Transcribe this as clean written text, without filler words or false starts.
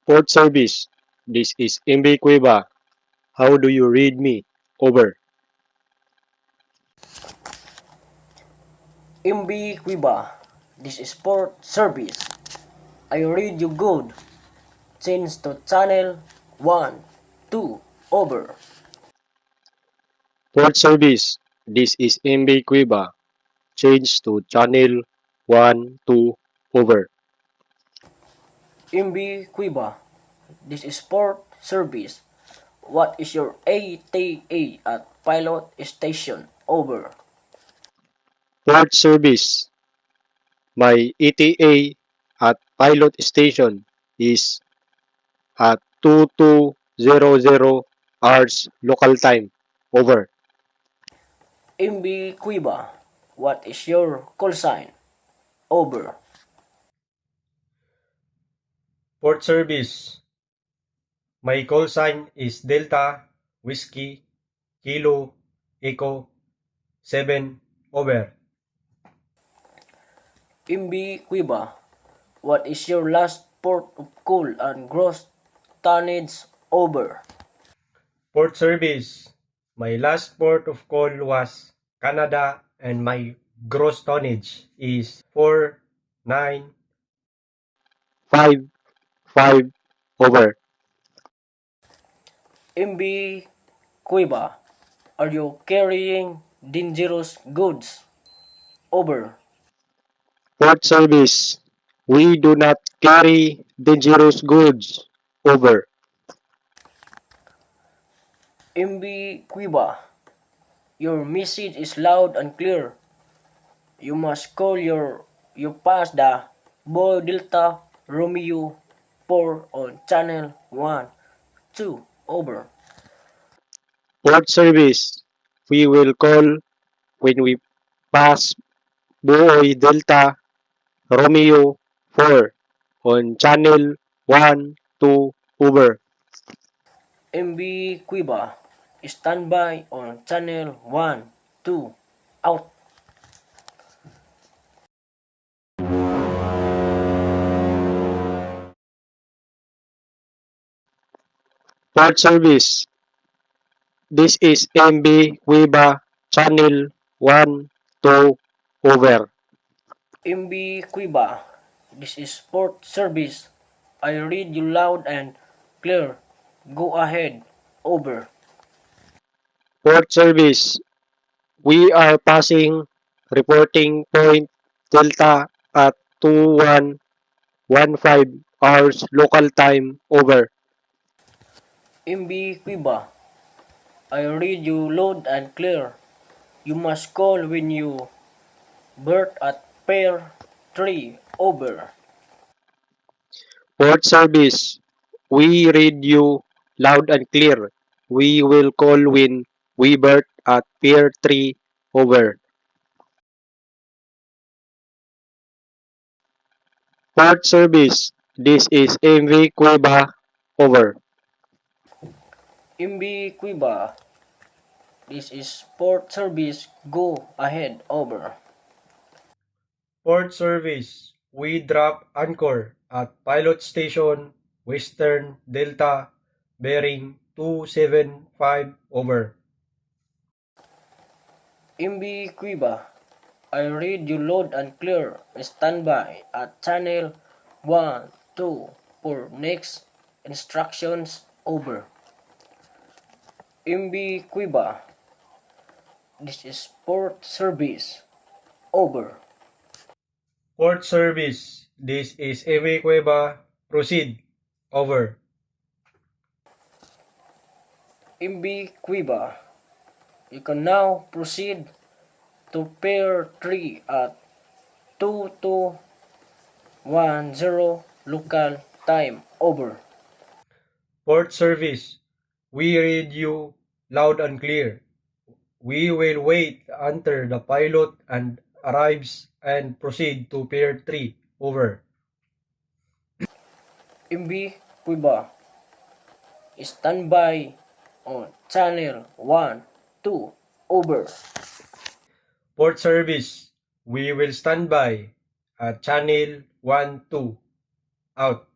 Port service. This is MB Cueva. How do you read me? Over. MB Cuiba, this is port service. I read you good. Change to channel 1, 2, over. Port service. This is MB Cueva. Change to channel 1, 2, over. MB Cuiba, this is port service. What is your ATA at pilot station? Over. Port service. My ETA at pilot station is at 2200 hours local time. Over. MB Cuiba, what is your call sign? Over. Port service. My call sign is Delta Whiskey Kilo Echo 7 over. MB Cuiba, what is your last port of call and gross tonnage? Over. Port service. My last port of call was Canada and my gross tonnage is 49. 5, 5, over. MB Cuiba, are you carrying dangerous goods? Over. Port service. We do not carry dangerous goods. Over. MB Cuiba, your message is loud and clear. You must call you pass the Boy Delta Romeo 4 on channel 1, 2, over. Port service. We will call when we pass Buoy Delta Romeo 4 on channel 1, 2, over. MB Cuiba, standby on channel 1, 2, out. Port service. This is MB Cueva channel 1, 2, over. MB Cuiba, this is port service. I read you loud and clear. Go ahead, over. Port service. We are passing reporting point Delta at 2115 hours local time, over. MB Cuiba, I read you loud and clear. You must call when you berth at pair 3, over. Port service. We read you loud and clear. We will call when we berth at Pier 3, over. Port service. This is MV Cueva, over. MB Cuiba, this is port service. Go ahead, over. Port service. We drop anchor at pilot station Western Delta bearing 275 over. MB Cuiba, I read you loud and clear. Standby at channel 1, 2 for next instructions, over. MB Cuiba, this is port service, over. Port service. This is MV Cueva. Proceed. Over. MB Cuiba, you can now proceed to pair 3 at 2210 local time, over. Port service. We read you loud and clear. We will wait until the pilot and arrives and proceed to Pier 3. Over. MB Cuiba, standby on channel 1, 2, over. Port service. We will stand by at channel 1, 2. Out.